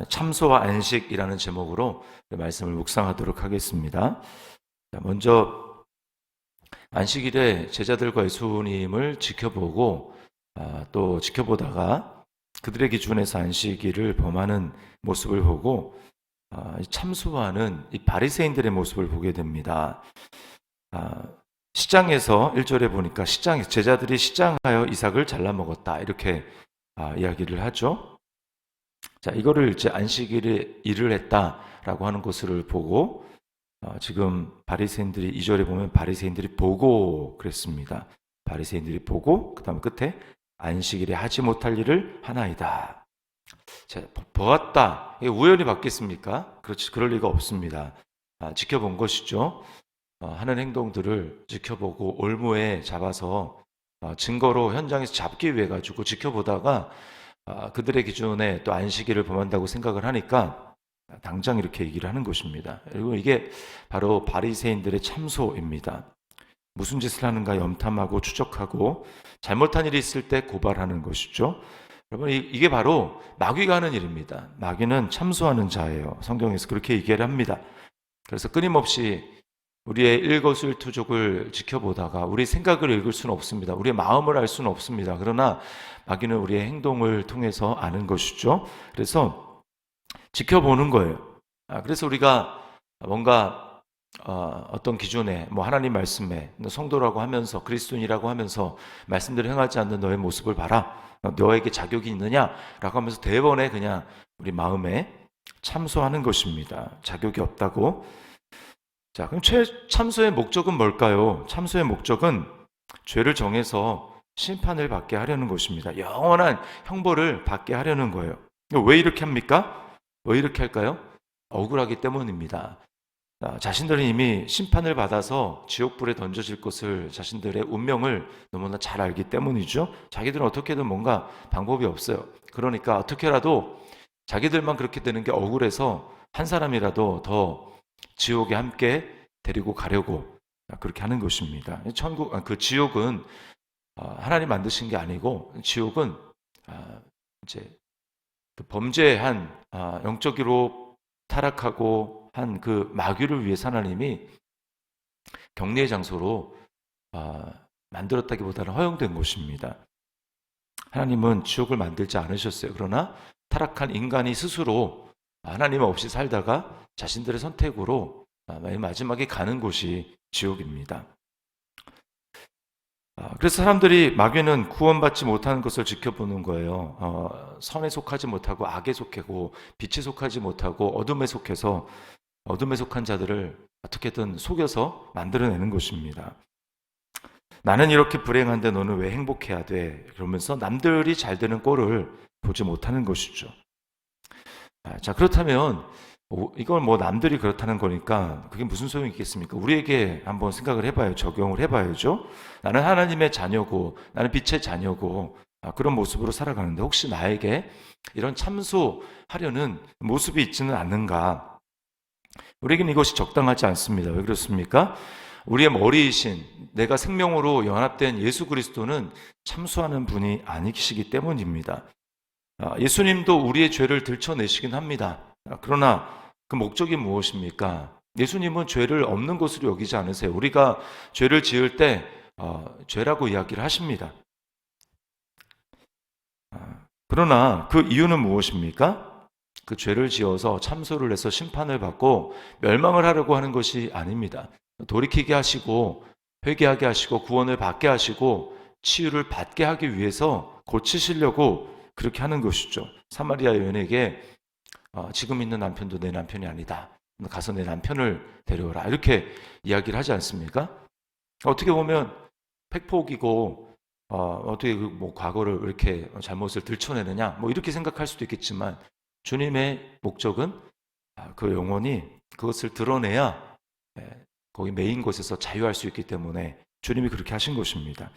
참소와 안식이라는 제목으로 말씀을 묵상하도록 하겠습니다. 먼저 안식일에 제자들과 예수님을 지켜보고 또 지켜보다가 그들의 기준에서 안식일을 범하는 모습을 보고 참소하는 이 바리새인들의 모습을 보게 됩니다. 시장에서 1절에 보니까 제자들이 시장하여 이삭을 잘라 먹었다 이렇게 이야기를 하죠. 자, 이거를 이제 안식일에 일을 했다라고 하는 것을 보고 지금 바리새인들이 2절에 보면 바리새인들이 보고 그랬습니다. 바리새인들이 보고 그다음 끝에 안식일에 하지 못할 일을 하나이다. 자, 보았다. 이게 우연히 바뀌었습니까? 그렇지, 그럴 리가 없습니다. 지켜본 것이죠. 하는 행동들을 지켜보고 올무에 잡아서 증거로 현장에서 잡기 위해 가지고 지켜보다가 그들의 기준에 또 안식일을 범한다고 생각을 하니까 당장 이렇게 얘기를 하는 것입니다. 그리고 이게 바로 바리새인들의 참소입니다. 무슨 짓을 하는가 염탐하고 추적하고 잘못한 일이 있을 때 고발하는 것이죠. 여러분, 이게 바로 마귀가 하는 일입니다. 마귀는 참소하는 자예요. 성경에서 그렇게 얘기를 합니다. 그래서 끊임없이 우리의 일거수일투족을 지켜보다가 우리 생각을 읽을 수는 없습니다. 우리의 마음을 알 수는 없습니다. 그러나 마귀는 우리의 행동을 통해서 아는 것이죠. 그래서 지켜보는 거예요. 그래서 우리가 뭔가 어떤 기준에 하나님 말씀에 성도라고 하면서 그리스도인이라고 하면서 말씀대로 행하지 않는 너의 모습을 봐라. 너에게 자격이 있느냐라고 하면서 대번에 그냥 우리 마음에 참소하는 것입니다. 자격이 없다고. 자, 그럼 참소의 목적은 뭘까요? 참소의 목적은 죄를 정해서 심판을 받게 하려는 것입니다. 영원한 형벌을 받게 하려는 거예요. 왜 이렇게 합니까? 왜 이렇게 할까요? 억울하기 때문입니다. 자신들은 이미 심판을 받아서 지옥불에 던져질 것을 자신들의 운명을 너무나 잘 알기 때문이죠. 자기들은 어떻게든 뭔가 방법이 없어요. 그러니까 어떻게라도 자기들만 그렇게 되는 게 억울해서 한 사람이라도 더 지옥에 함께 데리고 가려고 그렇게 하는 것입니다. 그 지옥은 하나님 만드신 게 아니고 지옥은 이제 그 범죄한 영적으로 타락하고 한 그 마귀를 위해서 하나님이 격리의 장소로 만들었다기보다는 허용된 곳입니다. 하나님은 지옥을 만들지 않으셨어요. 그러나 타락한 인간이 스스로 하나님 없이 살다가 자신들의 선택으로 마지막에 가는 곳이 지옥입니다. 그래서 사람들이 마귀는 구원받지 못하는 것을 지켜보는 거예요. 선에 속하지 못하고 악에 속하고 빛에 속하지 못하고 어둠에 속해서 어둠에 속한 자들을 어떻게든 속여서 만들어내는 것입니다. 나는 이렇게 불행한데 너는 왜 행복해야 돼? 그러면서 남들이 잘 되는 꼴을 보지 못하는 것이죠. 자, 그렇다면 이걸 남들이 그렇다는 거니까 그게 무슨 소용이 있겠습니까? 우리에게 한번 생각을 해봐요. 적용을 해봐야죠. 나는 하나님의 자녀고 나는 빛의 자녀고 그런 모습으로 살아가는데 혹시 나에게 이런 참소하려는 모습이 있지는 않는가? 우리에게는 이것이 적당하지 않습니다. 왜 그렇습니까? 우리의 머리이신 내가 생명으로 연합된 예수 그리스도는 참소하는 분이 아니시기 때문입니다. 예수님도 우리의 죄를 들춰내시긴 합니다. 그러나 그 목적이 무엇입니까? 예수님은 죄를 없는 것으로 여기지 않으세요. 우리가 죄를 지을 때 죄라고 이야기를 하십니다. 그러나 그 이유는 무엇입니까? 그 죄를 지어서 참소를 해서 심판을 받고 멸망을 하려고 하는 것이 아닙니다. 돌이키게 하시고 회개하게 하시고 구원을 받게 하시고 치유를 받게 하기 위해서 고치시려고 그렇게 하는 것이죠. 사마리아 여인에게 지금 있는 남편도 내 남편이 아니다. 가서 내 남편을 데려오라. 이렇게 이야기를 하지 않습니까? 어떻게 보면 팩폭이고 어떻게 과거를 이렇게 잘못을 들춰내느냐 이렇게 생각할 수도 있겠지만 주님의 목적은 그 영혼이 그것을 드러내야 거기 메인 곳에서 자유할 수 있기 때문에 주님이 그렇게 하신 것입니다.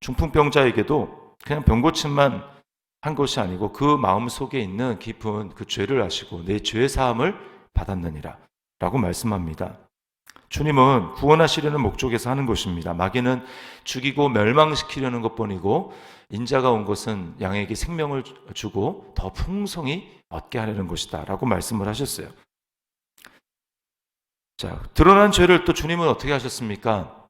중풍병자에게도 그냥 병고침만 한 것이 아니고 그 마음 속에 있는 깊은 그 죄를 아시고 내 죄 사함을 받았느니라 라고 말씀합니다. 주님은 구원하시려는 목적에서 하는 것입니다. 마귀는 죽이고 멸망시키려는 것뿐이고 인자가 온 것은 양에게 생명을 주고 더 풍성히 얻게 하려는 것이다 라고 말씀을 하셨어요. 자, 드러난 죄를 또 주님은 어떻게 하셨습니까?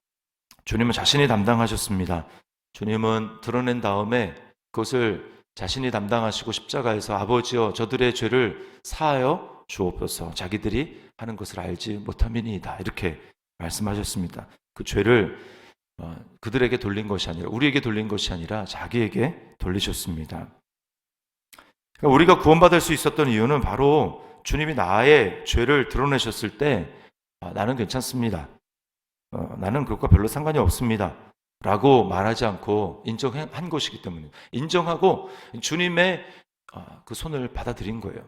주님은 자신이 담당하셨습니다. 주님은 드러낸 다음에 그것을 자신이 담당하시고 십자가에서 아버지여 저들의 죄를 사하여 주옵소서 자기들이 하는 것을 알지 못함이니이다 이렇게 말씀하셨습니다. 그 죄를 그들에게 돌린 것이 아니라 우리에게 돌린 것이 아니라 자기에게 돌리셨습니다. 그러니까 우리가 구원받을 수 있었던 이유는 바로 주님이 나의 죄를 드러내셨을 때 나는 괜찮습니다. 나는 그것과 별로 상관이 없습니다. 라고 말하지 않고 인정한 것이기 때문에 인정하고 주님의 그 손을 받아들인 거예요.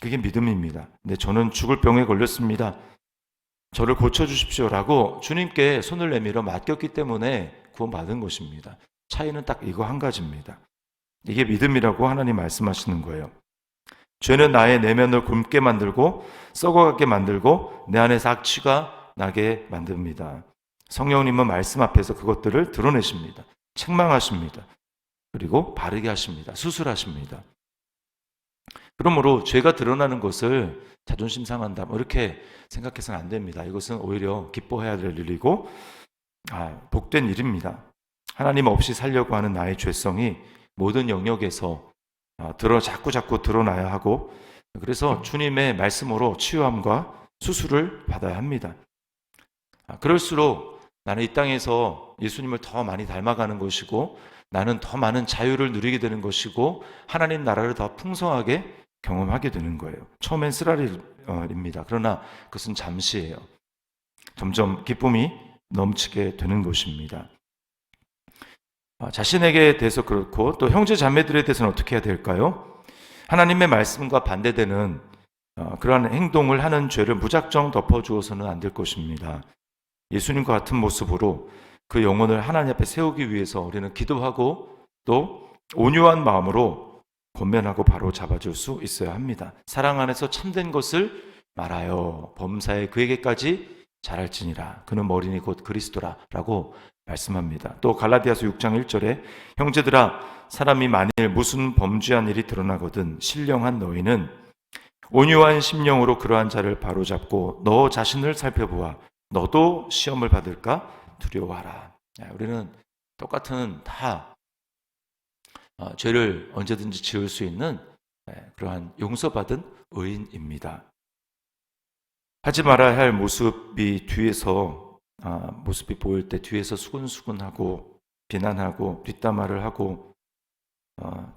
그게 믿음입니다. 근데 저는 죽을 병에 걸렸습니다. 저를 고쳐주십시오 라고 주님께 손을 내밀어 맡겼기 때문에 구원받은 것입니다. 차이는 딱 이거 한 가지입니다. 이게 믿음이라고 하나님 말씀하시는 거예요. 죄는 나의 내면을 굼게 만들고 썩어가게 만들고 내 안에서 악취가 나게 만듭니다. 성령님은 말씀 앞에서 그것들을 드러내십니다. 책망하십니다. 그리고 바르게 하십니다. 수술하십니다. 그러므로 죄가 드러나는 것을 자존심 상한다 이렇게 생각해서는 안 됩니다. 이것은 오히려 기뻐해야 될 일이고 복된 일입니다. 하나님 없이 살려고 하는 나의 죄성이 모든 영역에서 자꾸 드러나야 하고 그래서 주님의 말씀으로 치유함과 수술을 받아야 합니다. 그럴수록 나는 이 땅에서 예수님을 더 많이 닮아가는 것이고 나는 더 많은 자유를 누리게 되는 것이고 하나님 나라를 더 풍성하게 경험하게 되는 거예요. 처음엔 쓰라릴입니다. 그러나 그것은 잠시예요. 점점 기쁨이 넘치게 되는 것입니다. 자신에게 대해서 그렇고 또 형제 자매들에 대해서는 어떻게 해야 될까요? 하나님의 말씀과 반대되는 그러한 행동을 하는 죄를 무작정 덮어주어서는 안 될 것입니다. 예수님과 같은 모습으로 그 영혼을 하나님 앞에 세우기 위해서 우리는 기도하고 또 온유한 마음으로 권면하고 바로 잡아줄 수 있어야 합니다. 사랑 안에서 참된 것을 말하여 범사에 그에게까지 잘할지니라. 그는 머리니 곧 그리스도라 라고 말씀합니다. 또 갈라디아서 6장 1절에 형제들아 사람이 만일 무슨 범죄한 일이 드러나거든 신령한 너희는 온유한 심령으로 그러한 자를 바로잡고 너 자신을 살펴보아 너도 시험을 받을까 두려워하라. 우리는 똑같은 다 죄를 언제든지 지을 수 있는 그러한 용서받은 의인입니다. 하지 말아야 할 모습이 모습이 보일 때 뒤에서 수근수근하고 비난하고 뒷담화를 하고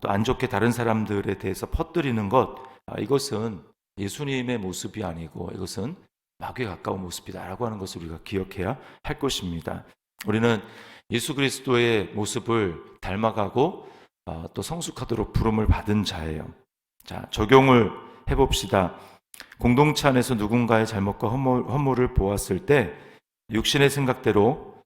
또 안 좋게 다른 사람들에 대해서 퍼뜨리는 것 이것은 예수님의 모습이 아니고 이것은 마귀에 가까운 모습이다라고 하는 것을 우리가 기억해야 할 것입니다. 우리는 예수 그리스도의 모습을 닮아가고 또 성숙하도록 부름을 받은 자예요. 자, 적용을 해봅시다. 공동체 안에서 누군가의 잘못과 허물을 보았을 때 육신의 생각대로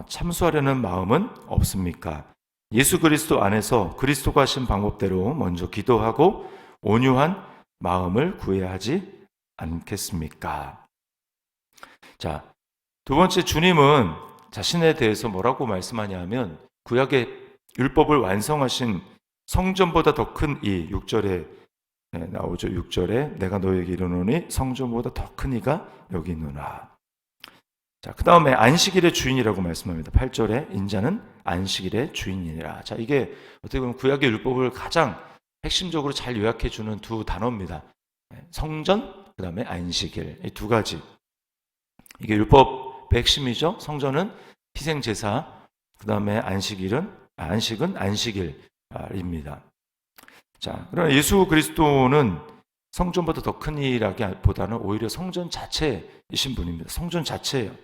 참수하려는 마음은 없습니까? 예수 그리스도 안에서 그리스도가 하신 방법대로 먼저 기도하고 온유한 마음을 구해야 하지 않겠습니까? 자, 두 번째 주님은 자신에 대해서 뭐라고 말씀하냐면 구약의 율법을 완성하신 성전보다 더 큰 이 6절에 나오죠. 6절에 내가 너에게 이르노니 성전보다 더 큰 이가 여기 있노라. 자, 그 다음에 안식일의 주인이라고 말씀합니다. 8절에 인자는 안식일의 주인이니라. 자, 이게 어떻게 보면 구약의 율법을 가장 핵심적으로 잘 요약해 주는 두 단어입니다. 성전, 그 다음에 안식일. 이 두 가지. 이게 율법의 핵심이죠. 성전은 희생제사, 그 다음에 안식은 안식일입니다. 자, 그러나 예수 그리스도는 성전보다 더 큰 이라기보다는 오히려 성전 자체이신 분입니다. 성전 자체예요.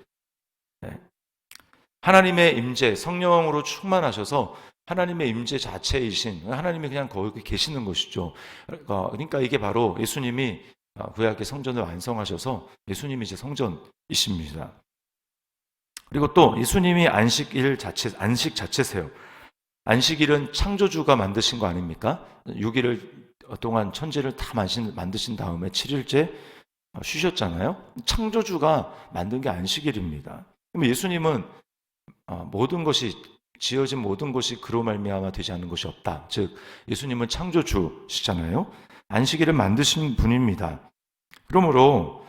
하나님의 임재, 성령으로 충만하셔서 하나님의 임재 자체이신 하나님이 그냥 거기 계시는 것이죠. 그러니까 이게 바로 예수님이 구약의 성전을 완성하셔서 예수님이 이제 성전이십니다. 그리고 또 예수님이 안식 자체세요. 안식일은 창조주가 만드신 거 아닙니까? 6일 동안 천지를 다 만드신 다음에 7일째 쉬셨잖아요. 창조주가 만든 게 안식일입니다. 그럼 예수님은 모든 것이 지어진 모든 것이 그로 말미암아 되지 않는 것이 없다. 즉 예수님은 창조주시잖아요. 안식일을 만드신 분입니다. 그러므로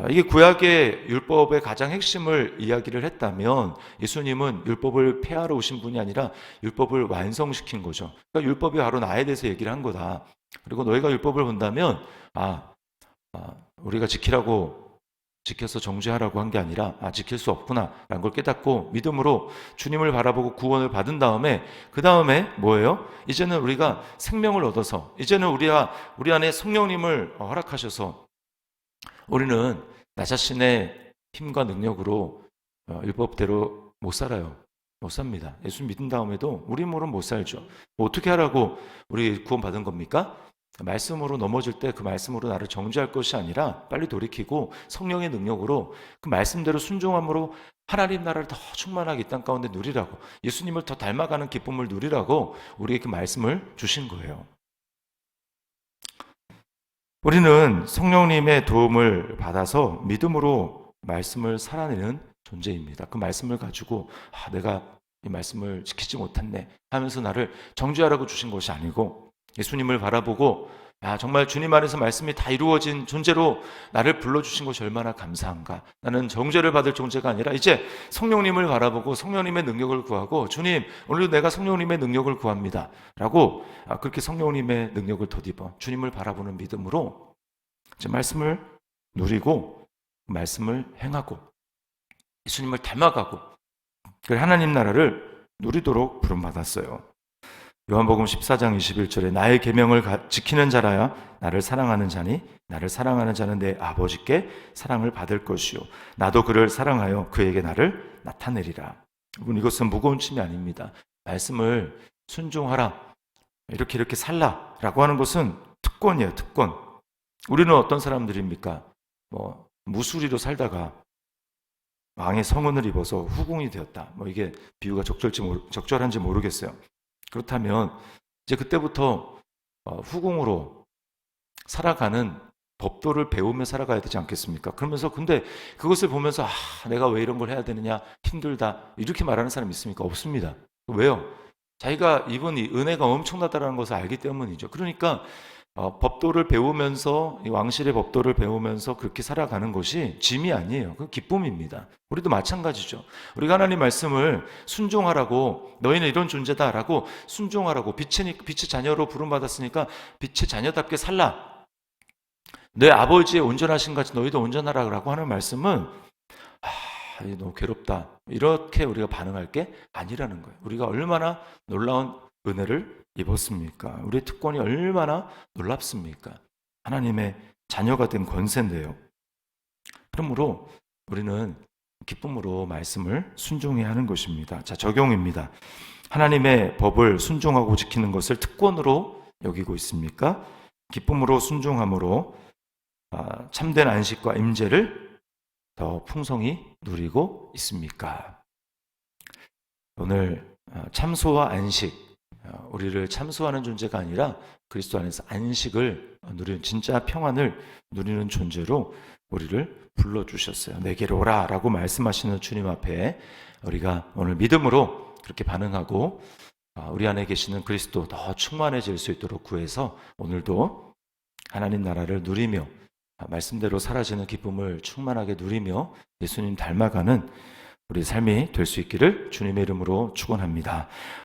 이게 구약의 율법의 가장 핵심을 이야기를 했다면 예수님은 율법을 폐하러 오신 분이 아니라 율법을 완성시킨 거죠. 그러니까 율법이 바로 나에 대해서 얘기를 한 거다. 그리고 너희가 율법을 본다면 우리가 지켜서 정죄하라고 한 게 아니라 지킬 수 없구나라는 걸 깨닫고 믿음으로 주님을 바라보고 구원을 받은 다음에 그 다음에 뭐예요? 이제는 우리가 생명을 얻어서 이제는 우리 안에 성령님을 허락하셔서 우리는 나 자신의 힘과 능력으로 율법대로 못 살아요. 못 삽니다. 예수 믿은 다음에도 우리 몸으로는 못 살죠. 어떻게 하라고 우리 구원받은 겁니까? 말씀으로 넘어질 때 그 말씀으로 나를 정죄할 것이 아니라 빨리 돌이키고 성령의 능력으로 그 말씀대로 순종함으로 하나님 나라를 더 충만하게 이 땅 가운데 누리라고, 예수님을 더 닮아가는 기쁨을 누리라고 우리에게 그 말씀을 주신 거예요. 우리는 성령님의 도움을 받아서 믿음으로 말씀을 살아내는 존재입니다. 그 말씀을 가지고 내가 이 말씀을 지키지 못했네 하면서 나를 정죄하라고 주신 것이 아니고 예수님을 바라보고 정말 주님 안에서 말씀이 다 이루어진 존재로 나를 불러주신 것이 얼마나 감사한가. 나는 정죄를 받을 존재가 아니라 이제 성령님을 바라보고 성령님의 능력을 구하고 주님 오늘도 내가 성령님의 능력을 구합니다 라고 그렇게 성령님의 능력을 덧입어 주님을 바라보는 믿음으로 이제 말씀을 누리고 말씀을 행하고 예수님을 닮아가고 하나님 나라를 누리도록 부름받았어요. 요한복음 14장 21절에 나의 계명을 지키는 자라야 나를 사랑하는 자니 나를 사랑하는 자는 내 아버지께 사랑을 받을 것이요 나도 그를 사랑하여 그에게 나를 나타내리라. 여러분, 이것은 무거운 침이 아닙니다. 말씀을 순종하라, 이렇게 살라라고 하는 것은 특권이에요. 특권. 우리는 어떤 사람들입니까? 무수리로 살다가 왕의 성은을 입어서 후궁이 되었다. 이게 비유가 적절한지 모르겠어요. 그렇다면 이제 그때부터 후궁으로 살아가는 법도를 배우며 살아가야 되지 않겠습니까? 그러면서 근데 그것을 보면서 내가 왜 이런 걸 해야 되느냐, 힘들다 이렇게 말하는 사람이 있습니까? 없습니다. 왜요? 자기가 입은 이 은혜가 엄청나다는 것을 알기 때문이죠. 그러니까 법도를 배우면서 이 왕실의 법도를 배우면서 그렇게 살아가는 것이 짐이 아니에요. 그 기쁨입니다. 우리도 마찬가지죠. 우리가 하나님 말씀을 순종하라고, 너희는 이런 존재다라고 순종하라고, 빛의 자녀로 부름받았으니까 빛의 자녀답게 살라, 내 아버지의 온전하신 같이 너희도 온전하라고 하는 말씀은 너무 괴롭다 이렇게 우리가 반응할 게 아니라는 거예요. 우리가 얼마나 놀라운 은혜를 입었습니까? 우리의 특권이 얼마나 놀랍습니까? 하나님의 자녀가 된 권세인데요. 그러므로 우리는 기쁨으로 말씀을 순종해야 하는 것입니다. 자, 적용입니다. 하나님의 법을 순종하고 지키는 것을 특권으로 여기고 있습니까? 기쁨으로 순종함으로 참된 안식과 임재를 더 풍성히 누리고 있습니까? 오늘 참소와 안식, 우리를 참소하는 존재가 아니라 그리스도 안에서 안식을 누리는, 진짜 평안을 누리는 존재로 우리를 불러주셨어요. 내게로 오라 라고 말씀하시는 주님 앞에 우리가 오늘 믿음으로 그렇게 반응하고 우리 안에 계시는 그리스도 더 충만해질 수 있도록 구해서 오늘도 하나님 나라를 누리며 말씀대로 사라지는 기쁨을 충만하게 누리며 예수님 닮아가는 우리 삶이 될 수 있기를 주님의 이름으로 축원합니다.